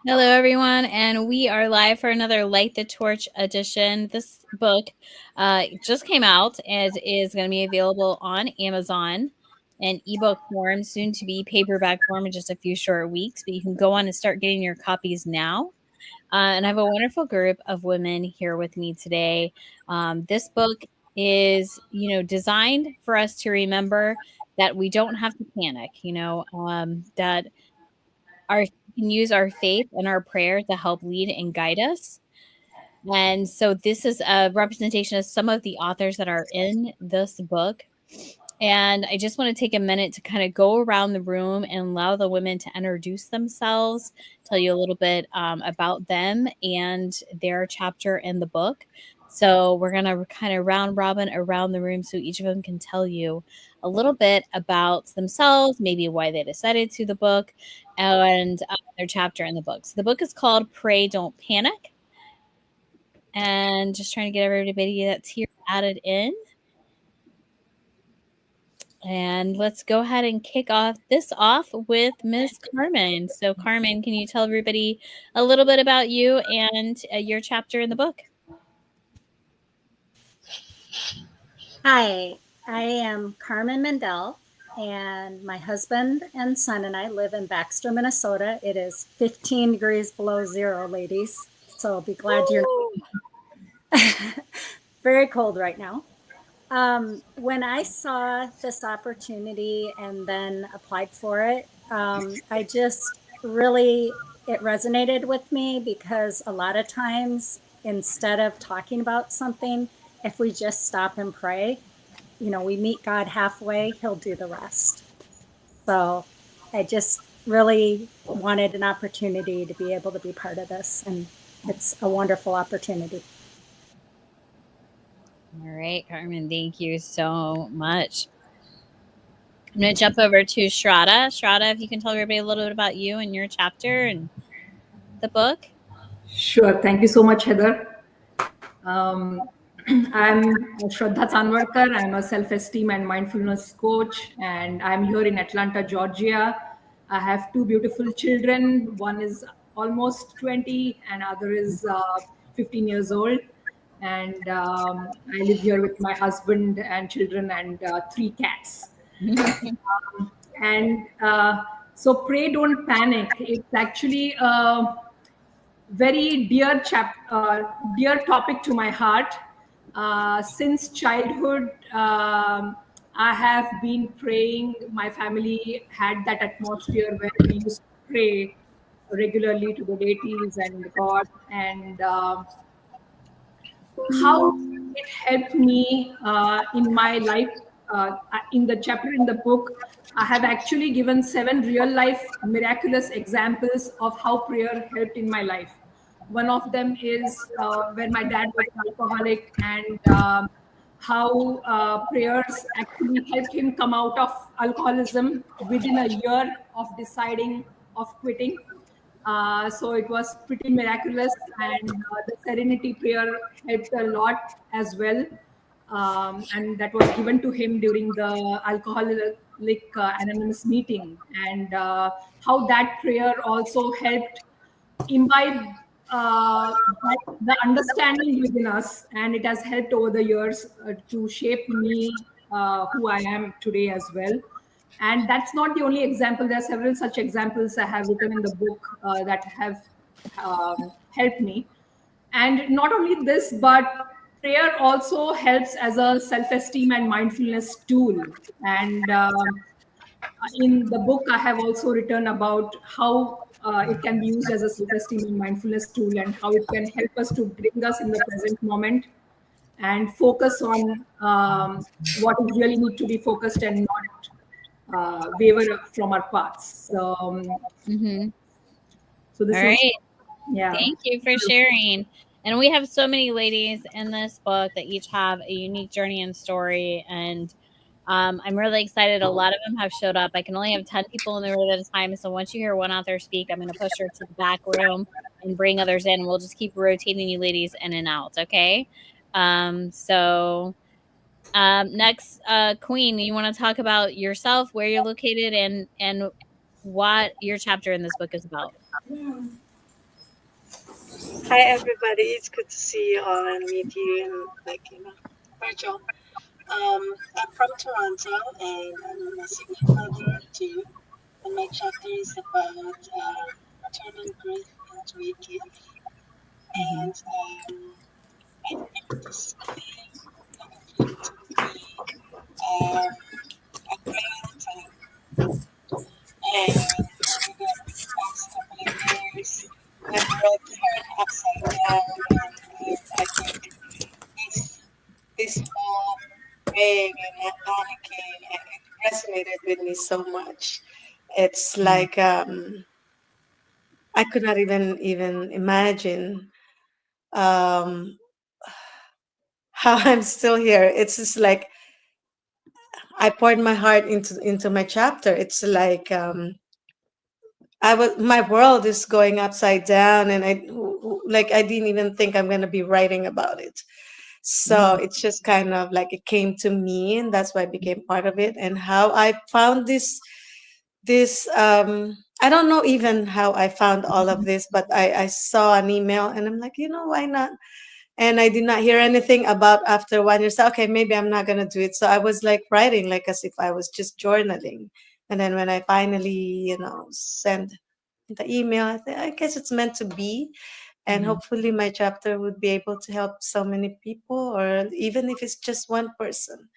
Hello, everyone, and we are live for another Light the Torch edition. This book just came out and is going to be available on Amazon in ebook form, soon to be paperback form in just a few short weeks. But you can go on and start getting your copies now. And I have a wonderful group of women here with me today. This book is, designed for us to remember that we don't have to panic. That our we can use our faith and our prayer to help lead and guide us. And so this is a representation of some of the authors that are in this book. And I just want to take a minute to kind of go around the room and allow the women to introduce themselves, tell you a little bit about them and their chapter in the book. So we're going to kind of round robin around the room so each of them can tell you a little bit about themselves, maybe why they decided to the book, and their chapter in the book. So the book is called Pray Don't Panic. And just trying to get everybody that's here added in. And let's go ahead and kick this off with Miss Carmen. So, Carmen, can you tell everybody a little bit about you and your chapter in the book? Hi, I am Carmen Mendel, and my husband and son and I live in Baxter, Minnesota. It is 15 degrees below zero, ladies. So be glad you're very cold right now. When I saw this opportunity and then applied for it, I just really, it resonated with me because a lot of times, instead of talking about something, if we just stop and pray, we meet God halfway, He'll do the rest. So I just really wanted an opportunity to be able to be part of this, and it's a wonderful opportunity. All right, Carmen, thank you so much. I'm going to jump over to Shraddha. Shraddha, if you can tell everybody a little bit about you and your chapter and the book. Sure. Thank you so much, Heather. I'm Shraddha Chanwarkar. I'm a self-esteem and mindfulness coach, and I'm here in Atlanta, Georgia. I have two beautiful children. One is almost 20, and other is 15 years old. And I live here with my husband and children and three cats. And so, pray don't panic. It's actually very dear topic to my heart. Since childhood, I have been praying. My family had that atmosphere where we used to pray regularly to the deities and God, and how it helped me in my life. In the chapter in the book, I have actually given 7 real life miraculous examples of how prayer helped in my life. One of them is when my dad was an alcoholic, and how prayers actually helped him come out of alcoholism within a year of deciding of quitting. So it was pretty miraculous, and the serenity prayer helped a lot as well. And that was given to him during the alcoholic anonymous meeting, and how that prayer also helped imbibe the understanding within us, and it has helped over the years to shape me who I am today as well. And that's not the only example. There are several such examples I have written in the book that have helped me. And not only this, but prayer also helps as a self-esteem and mindfulness tool. And in the book, I have also written about how it can be used as a self-esteem and mindfulness tool, and how it can help us to bring us in the present moment and focus on what is really need to be focused, and not waver from our paths. So this All was, right. yeah. Thank you for sharing. And we have so many ladies in this book that each have a unique journey and story. And I'm really excited. A lot of them have showed up. I can only have 10 people in the room at a time. So once you hear one author speak, I'm going to push her to the back room and bring others in. We'll just keep rotating you ladies in and out. Okay. Next, Queen, you want to talk about yourself, where you're located, and what your chapter in this book is about? Hi everybody, it's good to see you all and meet you in virtual. I'm from Toronto and I'm a significant other too. And my chapter is about turning grief into a gift. Mhm. And I think this feeling to be um, I cry all the time. And over the past couple of years, my world turned upside down, and I think this this whole praying and panicking, it resonated with me so much. It's Mhm. like I could not even imagine um, how I'm still here. It's just like I poured my heart into my chapter. It's like I was my world is going upside down, and like I didn't even think I'm gonna be writing about it. So Mhm. it's just kind of like it came to me, and that's why I became part of it. And how I found this I don't know even how I found all of this, but I saw an email and I'm like, why not? And I did not hear anything about after 1 year. So okay, maybe I'm not gonna do it. So I was like writing like as if I was just journaling. And then when I finally, send the email, I guess it's meant to be. And Mhm. hopefully my chapter would be able to help so many people, or even if it's just one person,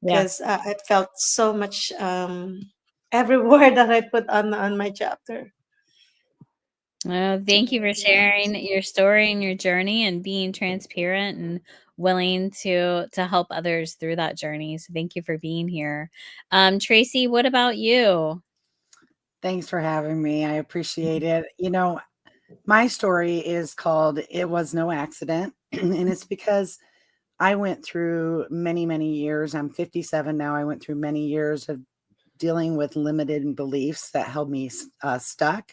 Yeah. because I felt so much every word that I put on my chapter. Thank you for Amazing. sharing your story and your journey and being transparent and willing to help others through that journey. So thank you for being here. Tracy, what about you? Thanks for having me. I appreciate it. My story is called It Was No Accident. And it's because I went through many, many years. I'm 57 now. I went through many years of dealing with limited beliefs that held me stuck,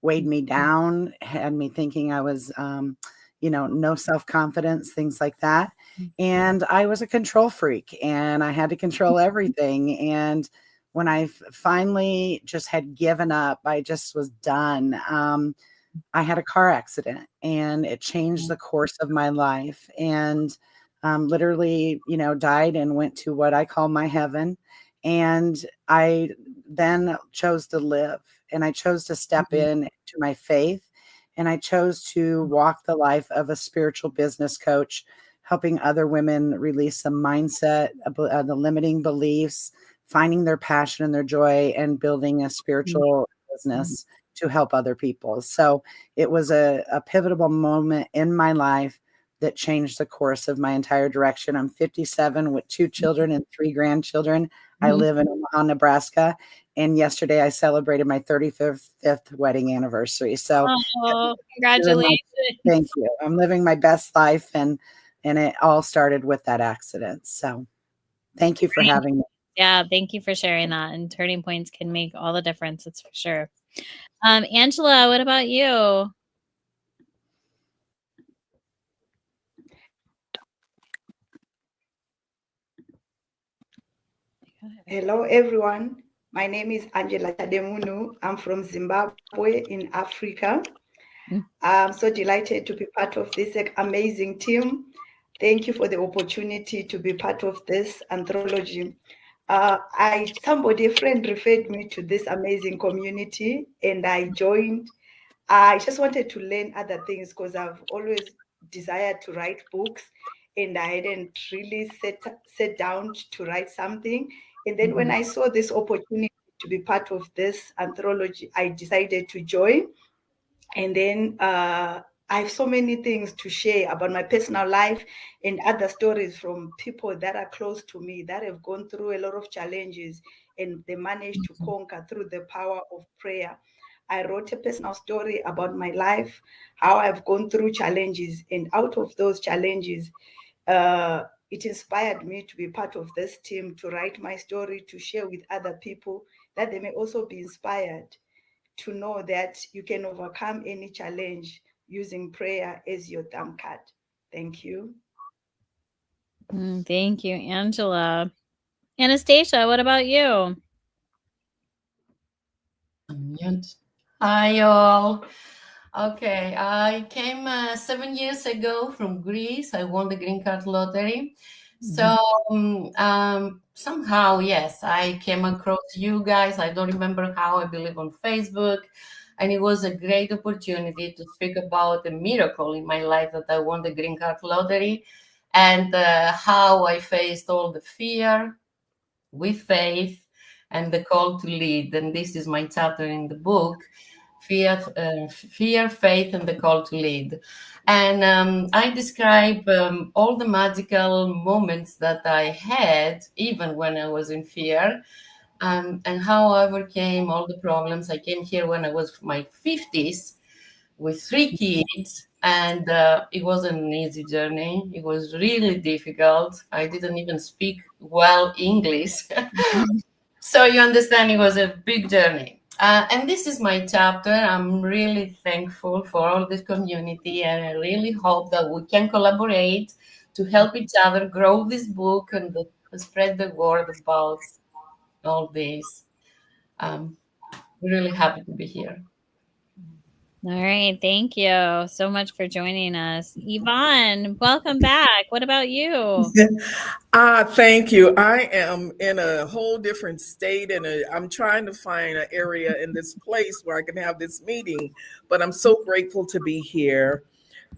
weighed me down, had me thinking I was, no self confidence, things like that. And I was a control freak and I had to control everything. And when I finally just had given up, I just was done. I had a car accident and it changed the course of my life. And literally, died and went to what I call my heaven. And I then chose to live and I chose to step in to my faith and I chose to walk the life of a spiritual business coach, helping other women release the mindset, the limiting beliefs, finding their passion and their joy, and building a spiritual business to help other people. So it was a pivotal moment in my life that changed the course of my entire direction. I'm 57 with 2 children and 3 grandchildren. I Mhm. live in Omaha, Nebraska. And yesterday I celebrated my 35th wedding anniversary. So Oh, living my, thank congratulations. you. I'm living my best life and it all started with that accident. So thank you for having me. Yeah, thank you for sharing that. And turning points can make all the difference, it's for sure. Angela, what about you? Hello, everyone. My name is Angela Tademunu. I'm from Zimbabwe in Africa. Mm. I'm so delighted to be part of this amazing team. Thank you for the opportunity to be part of this anthology. A friend referred me to this amazing community and I joined. I just wanted to learn other things because I've always desired to write books and I hadn't really set down to write something. And then when Mhm. I saw this opportunity to be part of this anthology, I decided to join. And then I have so many things to share about my personal life and other stories from people that are close to me that have gone through a lot of challenges and they managed to conquer through the power of prayer. I wrote a personal story about my life, how I've gone through challenges, and out of those challenges, it inspired me to be part of this team, to write my story, to share with other people that they may also be inspired to know that you can overcome any challenge using prayer as your thumb card. Thank you. Thank you, Angela. Anastasia, what about you? Unmute. Hi, all. Okay, I came 7 years ago from Greece. I won the green card lottery. So somehow, yes, I came across you guys. I don't remember how, I believe on Facebook. And it was a great opportunity to speak about a miracle in my life that I won the green card lottery and how I faced all the fear with faith and the call to lead. And this is my chapter in the book, fear, faith, and the call to lead. And I describe all the magical moments that I had, even when I was in fear, and how I overcame all the problems. I came here when I was my 50s with 3 kids, and it wasn't an easy journey. It was really difficult. I didn't even speak well English. So you understand, it was a big journey. And this is my chapter. I'm really thankful for all this community, and I really hope that we can collaborate to help each other grow this book and spread the word about all this. We're really happy to be here. All right. Thank you so much for joining us. Yvonne, welcome back. What about you? Thank you. I am in a whole different state, and I'm trying to find an area in this place where I can have this meeting, but I'm so grateful to be here.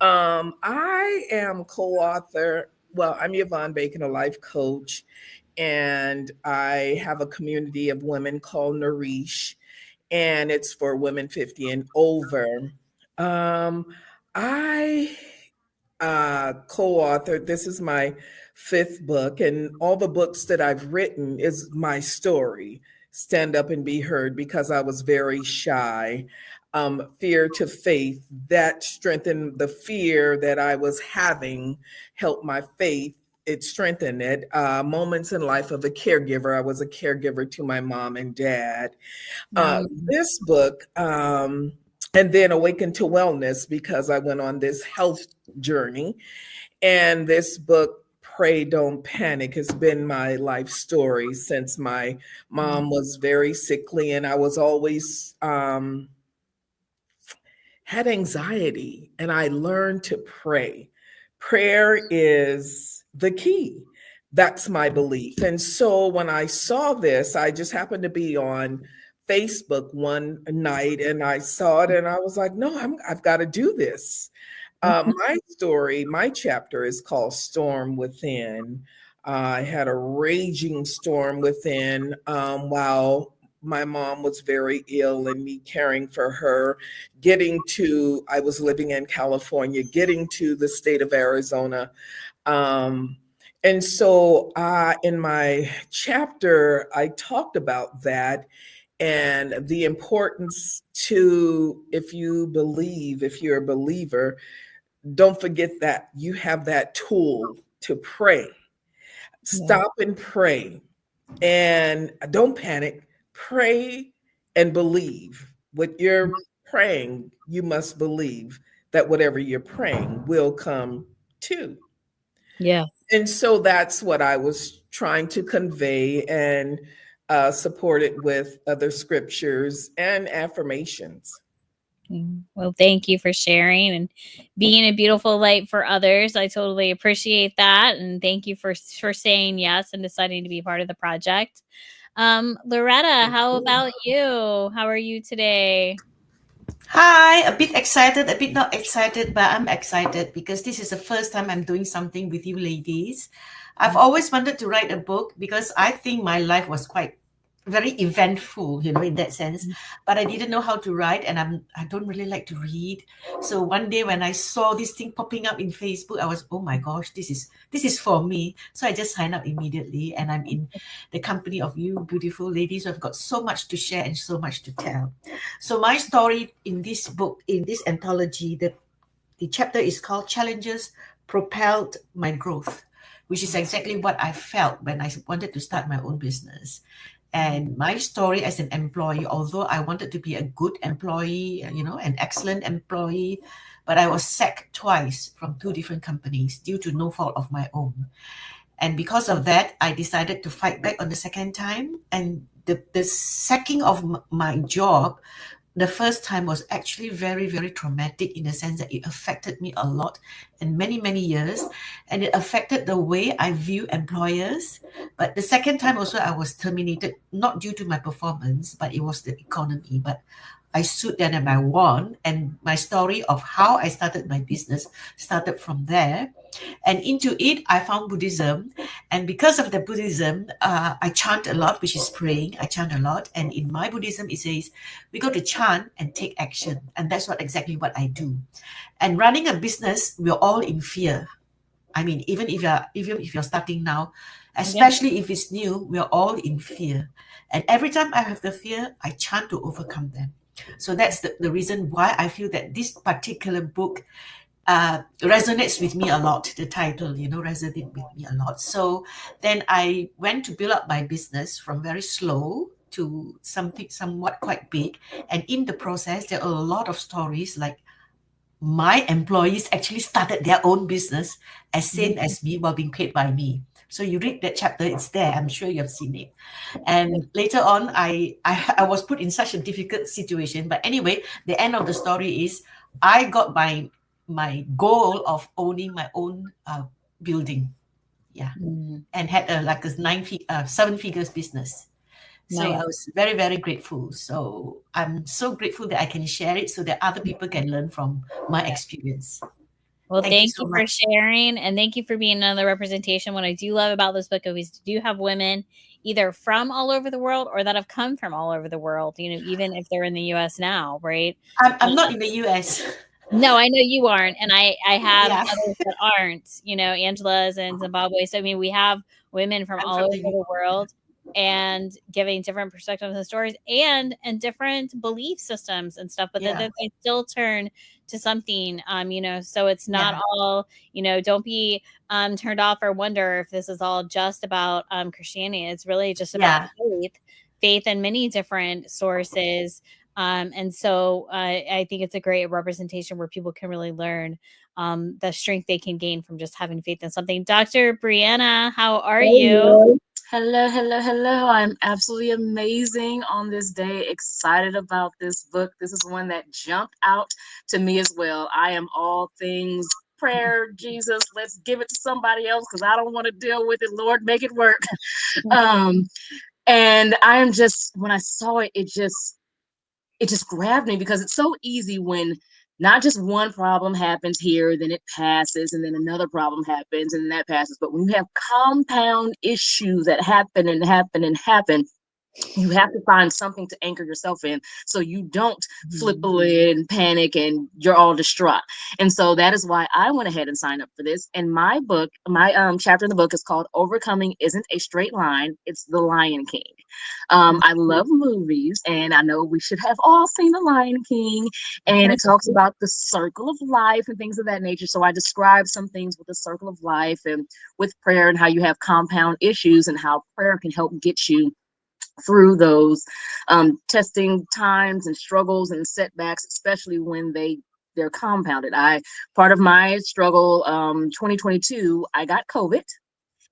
I am co-author. Well, I'm Yvonne Bacon, a life coach, and I have a community of women called Nourish, and it's for women 50 and over. I co-authored. This is my fifth book, and all the books that I've written is my story. Stand up and be heard, because I was very shy. Fear to faith, that strengthened the fear that I was having, helped my faith. It strengthened it. Moments in life of a caregiver. I was a caregiver to my mom and dad. This book, and then Awaken to Wellness, because I went on this health journey. And this book, Pray Don't Panic, has been my life story since my mom was very sickly, and I was always had anxiety, and I learned to pray. Prayer is the key. That's my belief. And so when I saw this, I just happened to be on Facebook one night, and I saw it, and I was like, no, I've got to do this. My story, my chapter is called Storm Within. I had a raging storm within while my mom was very ill, and me caring for her, I was living in California, getting to the state of Arizona. And so in my chapter, I talked about that and the importance to, if you're a believer, don't forget that you have that tool to pray. Stop and pray, and don't panic. Pray and believe. What you're praying, you must believe that whatever you're praying will come to. Yeah. And so that's what I was trying to convey, and support it with other scriptures and affirmations. Well, thank you for sharing and being a beautiful light for others. I totally appreciate that. And thank you for saying yes and deciding to be part of the project. Loretta, how about you? How are you today? Hi, a bit excited, a bit not excited, but I'm excited because this is the first time I'm doing something with you ladies. I've always wanted to write a book because I think my life was quite very eventful, in that sense. But I didn't know how to write, and I don't really like to read. So one day when I saw this thing popping up in Facebook, I was, oh my gosh, this is for me. So I just signed up immediately, and I'm in the company of you beautiful ladies who have got so much to share and so much to tell. So my story in this book, in this anthology, the chapter is called Challenges Propelled My Growth, which is exactly what I felt when I wanted to start my own business. And my story as an employee, although I wanted to be a good employee, an excellent employee, but I was sacked twice from 2 different companies due to no fault of my own. And because of that, I decided to fight back on the second time. And the sacking of my job the first time was actually very, very traumatic in the sense that it affected me a lot and many, many years. And it affected the way I view employers. But the second time also, I was terminated, not due to my performance, but it was the economy. But I sued them and I won. And my story of how I started my business started from there. And into it, I found Buddhism. And because of the Buddhism, I chant a lot, which is praying. I chant a lot. And in my Buddhism, it says, we go to chant and take action. And that's exactly what I do. And running a business, we're all in fear. I mean, even if you're starting now, especially if it's new, we're all in fear. And every time I have the fear, I chant to overcome them. So that's the reason why I feel that this particular book resonates with me a lot. The title, resonated with me a lot. So then I went to build up my business from very slow to something somewhat quite big. And in the process, there are a lot of stories like my employees actually started their own business as same as me while being paid by me. So you read that chapter, it's there. I'm sure you have seen it. And later on, I was put in such a difficult situation. But anyway, the end of the story is I got my goal of owning my own building. Yeah. And had like a 7 figures business. So I was very, very grateful. So I'm so grateful that I can share it so that other people can learn from my experience. Well, thank so you for much. sharing, and thank you for being another representation. What I do love about this book is we do have women either from all over the world or that have come from all over the world, even if they're in the US now, right? I'm not in the US. No, I know you aren't, and I have Yeah. others that aren't. Angela's in Zimbabwe. So I mean, we have women from I'm all from over the the world and giving different perspectives and stories and different belief systems and stuff, but Yeah. that they still turn to something. So it's not all. Don't be turned off or wonder if this is all just about Christianity. It's really just about faith in many different sources. And so I think it's a great representation where people can really learn the strength they can gain from just having faith in something. Dr. Brianna, how are you? Hello, hello, hello. I'm absolutely amazing on this day. Excited about this book. This is one that jumped out to me as well. I am all things prayer, Jesus. Let's give it to somebody else because I don't want to deal with it. Lord, make it work. And I am just, when I saw it, it just grabbed me because it's so easy when not just one problem happens here, then it passes, and then another problem happens, and then that passes. But when you have compound issues that happen and happen and happen, you have to find something to anchor yourself in so you don't flip a lid and panic and you're all distraught. And so that is why I went ahead and signed up for this. And my book, my chapter in the book is called Overcoming Isn't a Straight Line, It's the Lion King. I love movies, and I know we should have all seen The Lion King, and it talks about the circle of life and things of that nature. So I describe some things with the circle of life and with prayer and how you have compound issues and how prayer can help get you through those testing times and struggles and setbacks, especially when they're compounded. Part of my struggle, 2022, I got COVID,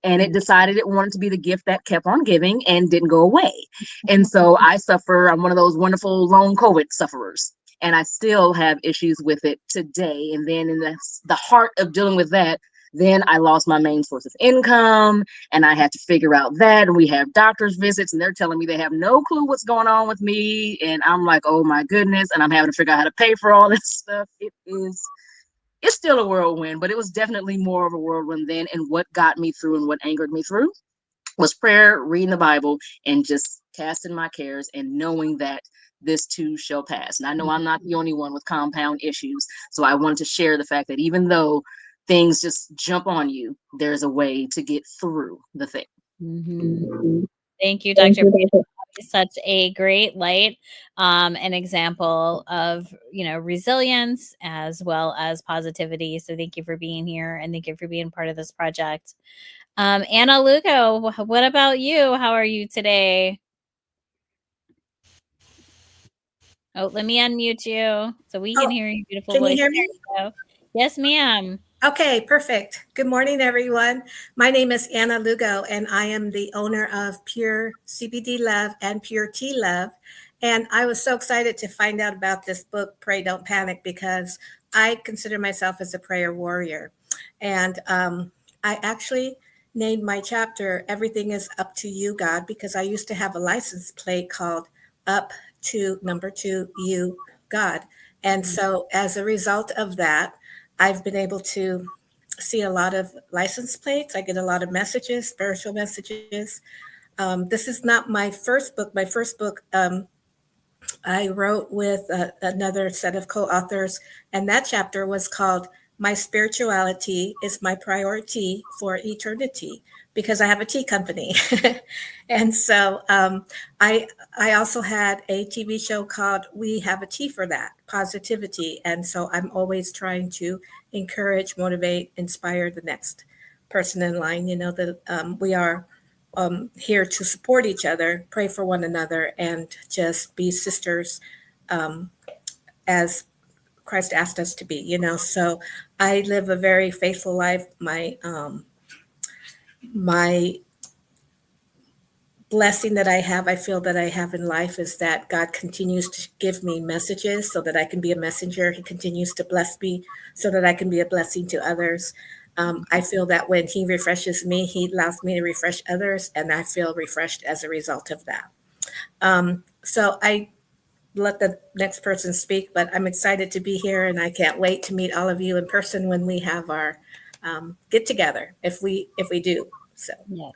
and it decided it wanted to be the gift that kept on giving and didn't go away. And so I'm one of those wonderful lone COVID sufferers, and I still have issues with it today. And then in the heart of dealing with that, then I lost my main source of income, and I had to figure out that. And we have doctor's visits, and they're telling me they have no clue what's going on with me. And I'm like, oh my goodness. And I'm having to figure out how to pay for all this stuff. It's still a whirlwind, but it was definitely more of a whirlwind then. And what got me through and what angered me through was prayer, reading the Bible, and just casting my cares and knowing that this too shall pass. And I know I'm not the only one with compound issues. So I wanted to share the fact that even though things just jump on you, there's a way to get through the thing. Thank you, Dr. Such a great light, an example of resilience as well as positivity. So thank you for being here, and thank you for being part of this project. Anna Lugo, what about you? How are you today? Oh, let me unmute you so we can hear your beautiful voice. Can you hear me? Yes, ma'am. Okay, perfect. Good morning, everyone. My name is Anna Lugo, and I am the owner of Pure CBD Love and Pure Tea Love. And I was so excited to find out about this book, Pray Don't Panic, because I consider myself as a prayer warrior. And I actually named my chapter Everything is Up to You, God, because I used to have a license plate called Up to number 2 You, God. And so as a result of that, I've been able to see a lot of license plates. I get a lot of messages, spiritual messages. This is not my first book. My first book, I wrote with another set of co authors, and that chapter was called My Spirituality is My Priority for Eternity, because I have a tea company. And so I also had a TV show called We Have a Tea for That, Positivity. And so I'm always trying to encourage, motivate, inspire the next person in line. You know, that we are here to support each other, pray for one another, and just be sisters as Christ asked us to be. You know, so I live a very faithful life. My blessing that I have, I feel that I have in life, is that God continues to give me messages so that I can be a messenger. He continues to bless me so that I can be a blessing to others. I feel that when He refreshes me, He allows me to refresh others, and I feel refreshed as a result of that. So I let the next person speak, but I'm excited to be here, and I can't wait to meet all of you in person when we have our get together, if we do. So Yeah.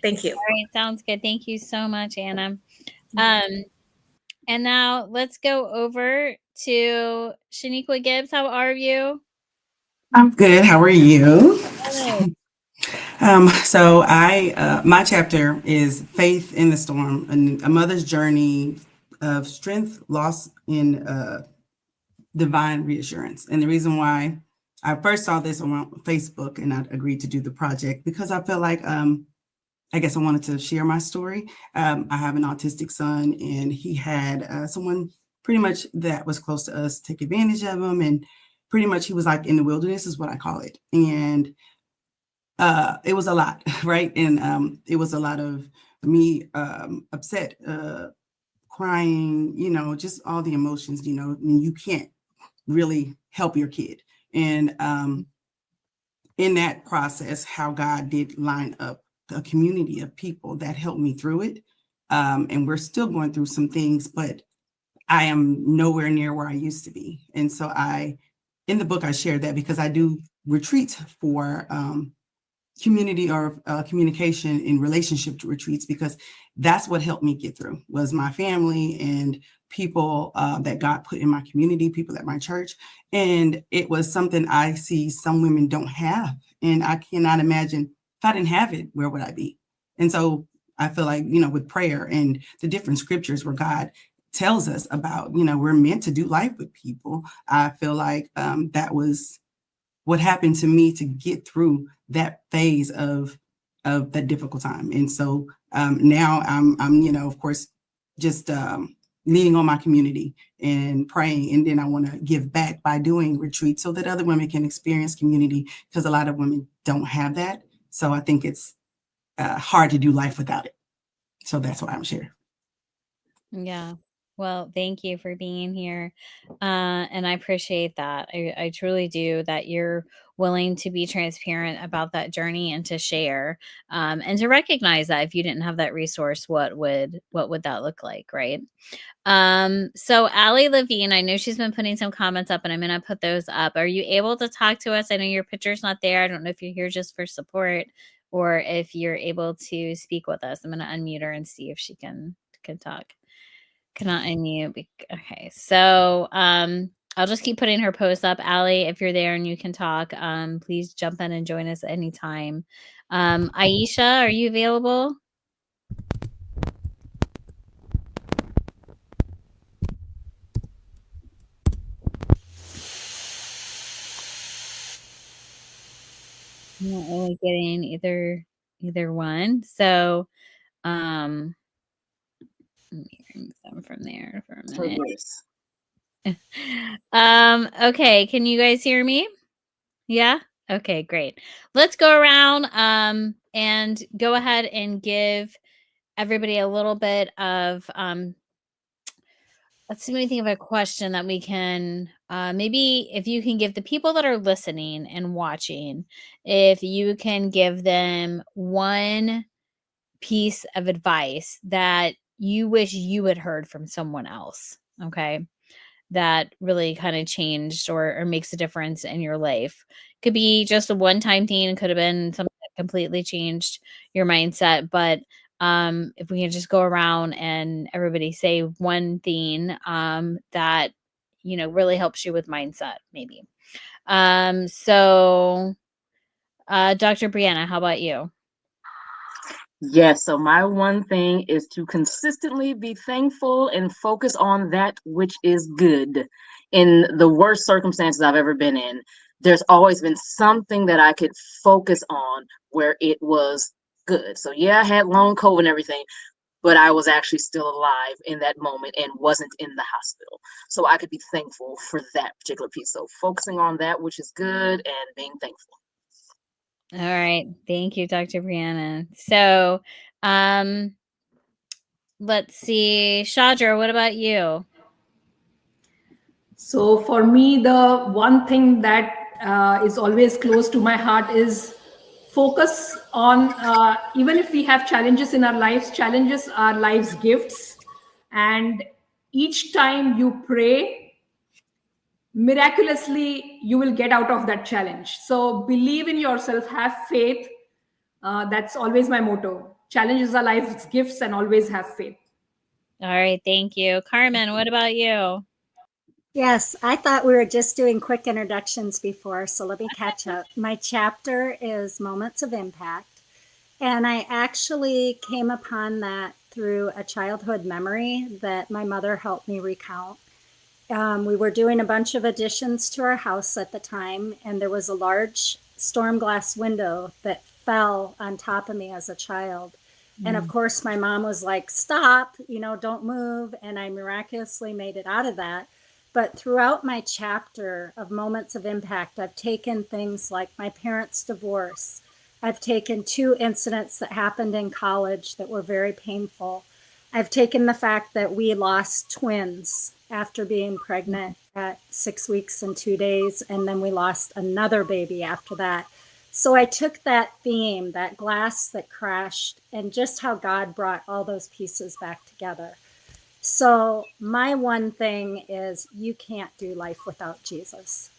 thank you. All right, sounds good. Thank you so much, Anna. And now let's go over to Shaniqua Gibbs. How are you? I'm good. How are you? Good. So my chapter is Faith in the Storm, a mother's journey of strength, loss, and divine reassurance. And the reason why I first saw this on Facebook and I agreed to do the project, because I felt like, I guess I wanted to share my story. I have an autistic son, and he had someone pretty much that was close to us take advantage of him. And pretty much he was like in the wilderness is what I call it. And it was a lot, right? And it was a lot of me upset, crying, just all the emotions, and you can't really help your kid. And in that process, how God did line up a community of people that helped me through it. And we're still going through some things, but I am nowhere near where I used to be. And so in the book, I shared that because I do retreats for community or communication in relationship to retreats, because that's what helped me get through was my family and people that God put in my community, people at my church. And it was something I see some women don't have. And I cannot imagine if I didn't have it, where would I be? And so I feel like, with prayer and the different scriptures where God tells us about, we're meant to do life with people. I feel like that was what happened to me to get through that phase of that difficult time. And so now I'm of course, just leaning on my community and praying. And then I want to give back by doing retreats so that other women can experience community, because a lot of women don't have that. So I think it's hard to do life without it. So that's why I'm sharing. Yeah. Well, thank you for being here. And I appreciate that. I truly do, that you're willing to be transparent about that journey and to share, and to recognize that if you didn't have that resource, what would that look like, right? So Allie Levine, I know she's been putting some comments up, and I'm going to put those up. Are you able to talk to us? I know your picture's not there. I don't know if you're here just for support or if you're able to speak with us. I'm going to unmute her and see if she can talk. Cannot unmute. Okay. So, I'll just keep putting her posts up. Allie, if you're there and you can talk, please jump in and join us anytime. Aisha, are you available? I'm not really getting either one. So, let me remove them from there for a minute. Okay, can you guys hear me? Yeah? Okay, great. Let's go around and go ahead and give everybody a little bit of let's see, let me think of a question that we can maybe if you can give the people that are listening and watching, if you can give them one piece of advice that you wish you had heard from someone else, okay, that really kind of changed or makes a difference in your life. Could be just a one-time thing, could have been something that completely changed your mindset, but if we can just go around and everybody say one thing that really helps you with mindset, maybe. So Dr. Brianna, how about you? Yes, so my one thing is to consistently be thankful and focus on that which is good. In the worst circumstances I've ever been in, there's always been something that I could focus on where it was good. So yeah, I had long COVID and everything, but I was actually still alive in that moment and wasn't in the hospital. So I could be thankful for that particular piece. So focusing on that which is good and being thankful. All right. Thank you, Dr. Brianna. So, let's see. Shadra, what about you? So for me, the one thing that is always close to my heart is focus on, even if we have challenges in our lives, challenges are life's gifts. And each time you pray, miraculously, you will get out of that challenge. So believe in yourself, have faith. That's always my motto. Challenges are life's gifts, and always have faith. All right. Thank you. Carmen, what about you? Yes, I thought we were just doing quick introductions before, so let me catch up. My chapter is Moments of Impact, and I actually came upon that through a childhood memory that my mother helped me recount. We were doing a bunch of additions to our house at the time, and there was a large storm glass window that fell on top of me as a child. And of course, my mom was like, stop, don't move. And I miraculously made it out of that. But throughout my chapter of Moments of Impact, I've taken things like my parents' divorce. I've taken 2 incidents that happened in college that were very painful. I've taken the fact that we lost twins after being pregnant at 6 weeks and 2 days, and then we lost another baby after that. So I took that theme, that glass that crashed, and just how God brought all those pieces back together. So my one thing is you can't do life without Jesus.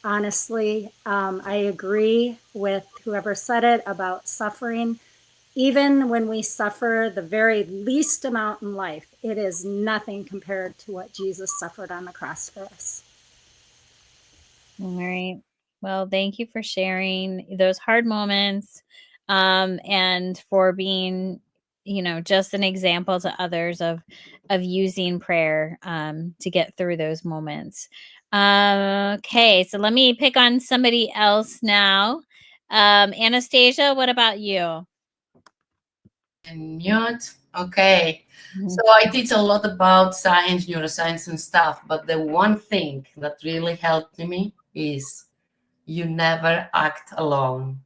Honestly, I agree with whoever said it about suffering. Even when we suffer the very least amount in life, it is nothing compared to what Jesus suffered on the cross for us. All right. Well, thank you for sharing those hard moments, and for being, just an example to others of using prayer to get through those moments. Okay, so let me pick on somebody else now. Anastasia, what about you? And mute. Okay. So I teach a lot about science, neuroscience, and stuff. But the one thing that really helped me is you never act alone.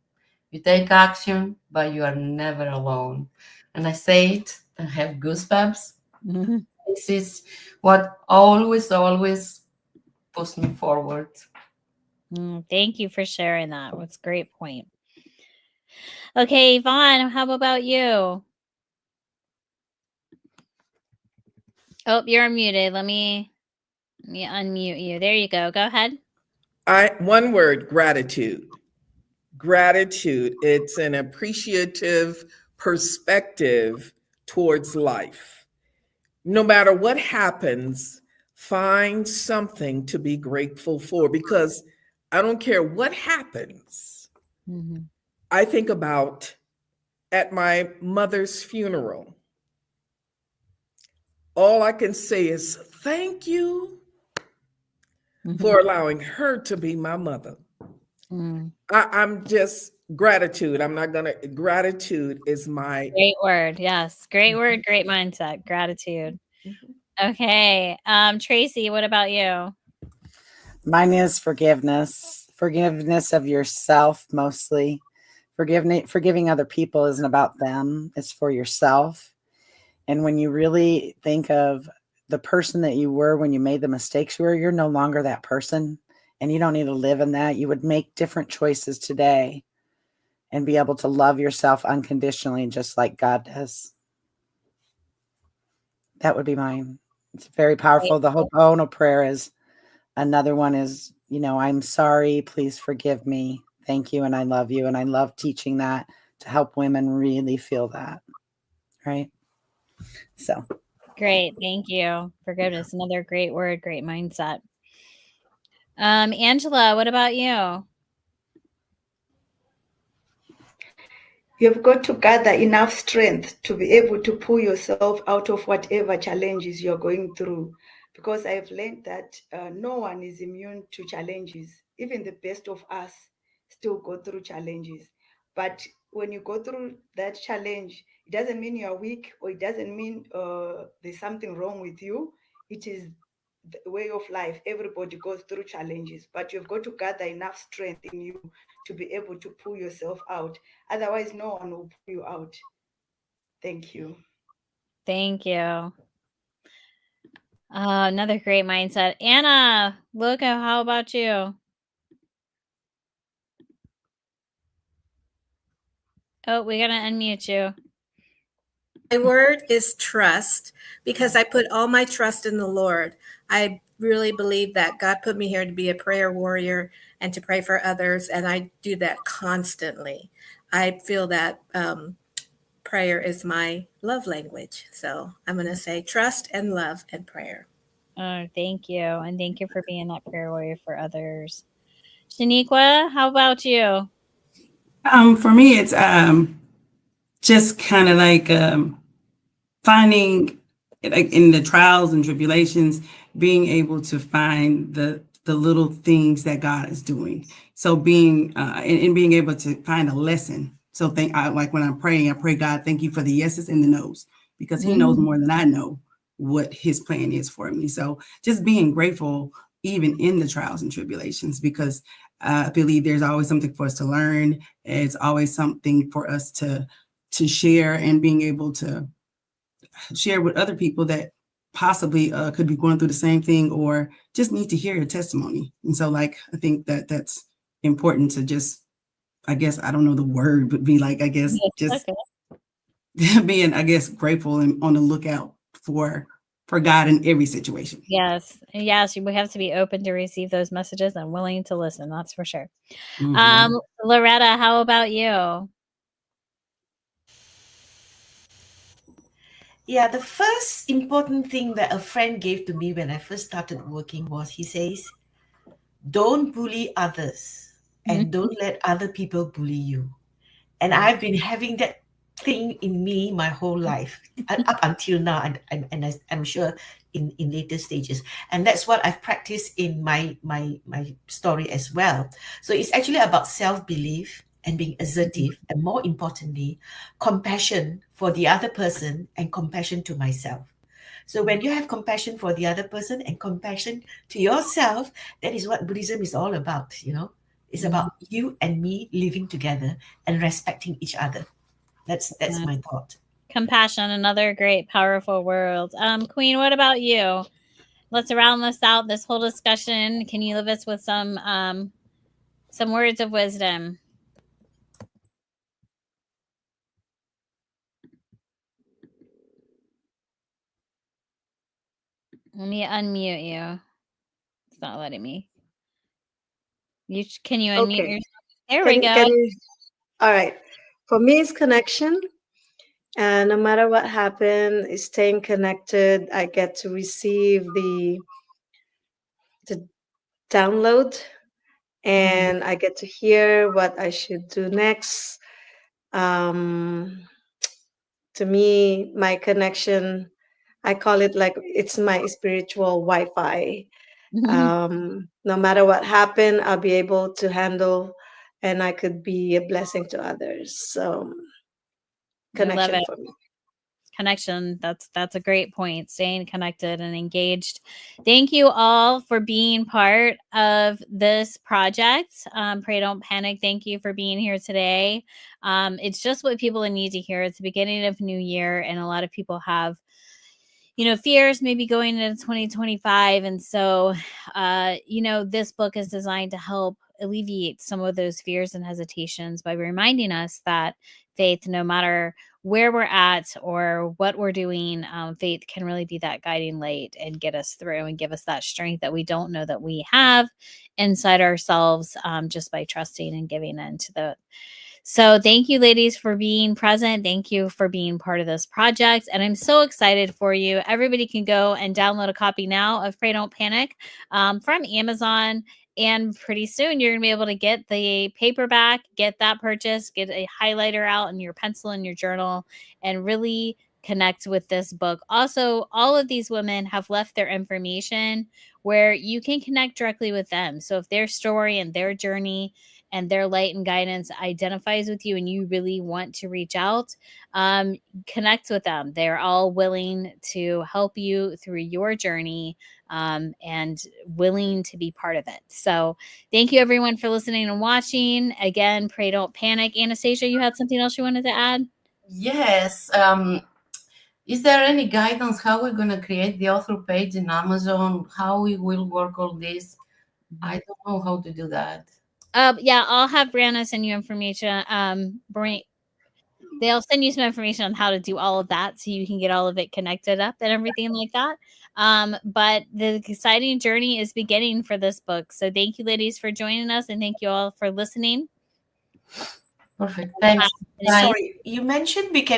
You take action, but you are never alone. And I say it and have goosebumps. This is what always, always pushes me forward. Thank you for sharing that. That's a great point. Okay, Yvonne, how about you? Oh, you're muted. Let me unmute you. There you go. Go ahead. One word, gratitude. Gratitude. It's an appreciative perspective towards life. No matter what happens, find something to be grateful for, because I don't care what happens. I think about at my mother's funeral, all I can say is thank you for allowing her to be my mother. I'm just gratitude. I'm not gonna, gratitude is my great word. Yes. Great word, great mindset. Gratitude. Okay. Tracy, what about you? Mine is forgiveness. Forgiveness of yourself mostly. Forgiving other people isn't about them. It's for yourself. And when you really think of the person that you were when you made the mistakes you're no longer that person, and you don't need to live in that. You would make different choices today and be able to love yourself unconditionally, just like God does. That would be mine. It's very powerful. The Ho'oponopono prayer is another one is, I'm sorry, please forgive me. Thank you. And I love you. And I love teaching that to help women really feel that. Right. So Great. Thank you. Forgiveness. Another great word, great mindset. Angela, what about you? You've got to gather enough strength to be able to pull yourself out of whatever challenges you're going through. Because I've learned that no one is immune to challenges. Even the best of us still go through challenges. But when you go through that challenge, it doesn't mean you're weak, or it doesn't mean there's something wrong with you. It is the way of life. Everybody goes through challenges, but you've got to gather enough strength in you to be able to pull yourself out. Otherwise, no one will pull you out. Thank you. Thank you. Another great mindset. Anna, look, how about you? Oh, we gotta unmute you. My word is trust, because I put all my trust in the Lord. I really believe that God put me here to be a prayer warrior and to pray for others, and I do that constantly. I feel that prayer is my love language. So I'm going to say trust and love and prayer. Oh, thank you. And thank you for being that prayer warrior for others. Shaniqua, how about you? For me, it's just kind of like finding, like in the trials and tribulations, being able to find the little things that God is doing. So being and being able to find a lesson. So like when I'm praying, I pray, God, thank you for the yeses and the nos, because He knows more than I know what His plan is for me. So just being grateful even in the trials and tribulations, because I believe there's always something for us to learn. It's always something for us to share, and being able to share with other people that possibly could be going through the same thing, or just need to hear your testimony. And so, like, I think that that's important to just, I guess, I don't know the word, but be like, I guess, just being, I guess, grateful and on the lookout for God in every situation. Yes. Yes. We have to be open to receive those messages and willing to listen. That's for sure. Loretta, how about you? Yeah, the first important thing that a friend gave to me when I first started working was, he says, don't bully others and don't let other people bully you. And I've been having that thing in me my whole life up until now, and I'm sure in later stages. And that's what I've practiced in my story as well. So it's actually about self-belief and being assertive, and more importantly, compassion for the other person and compassion to myself. So when you have compassion for the other person and compassion to yourself, that is what Buddhism is all about, you know. It's about you and me living together and respecting each other. That's my thought. Compassion, another great, powerful word. Queen, what about you? Let's round this out, this whole discussion. Can you leave us with some words of wisdom? Let me unmute you. It's not letting me. Can you unmute yourself? There we go. All right. For me, it's connection. And no matter what happens, staying connected, I get to receive the download, and I get to hear what I should do next. To me, my connection, I call it like it's my spiritual Wi-Fi. No matter what happened, I'll be able to handle, and I could be a blessing to others. So connection for me. Connection. That's a great point. Staying connected and engaged. Thank you all for being part of this project. Pray Don't Panic. Thank you for being here today. It's just what people need to hear. It's the beginning of new year, and a lot of people have fears maybe going into 2025. And so, this book is designed to help alleviate some of those fears and hesitations by reminding us that faith, no matter where we're at or what we're doing, faith can really be that guiding light and get us through and give us that strength that we don't know that we have inside ourselves, just by trusting and giving into the. So thank you, ladies, for being present. Thank you for being part of this project. And I'm so excited for you. Everybody can go and download a copy now of Pray Don't Panic, from Amazon. And pretty soon you're going to be able to get the paperback, get that purchase, get a highlighter out and your pencil in your journal, and really connect with this book. Also, all of these women have left their information where you can connect directly with them. So if their story and their journey and their light and guidance identifies with you and you really want to reach out, connect with them. They're all willing to help you through your journey, and willing to be part of it. So thank you everyone for listening and watching. Again, Pray Don't Panic. Anastasia, you had something else you wanted to add? Yes. Is there any guidance how we're going to create the author page in Amazon? How we will work all this? I don't know how to do that. Yeah, I'll have Brianna send you information. They'll send you some information on how to do all of that so you can get all of it connected up and everything like that. But the exciting journey is beginning for this book. So thank you, ladies, for joining us, and thank you all for listening. Perfect. Thanks. Sorry, you mentioned we can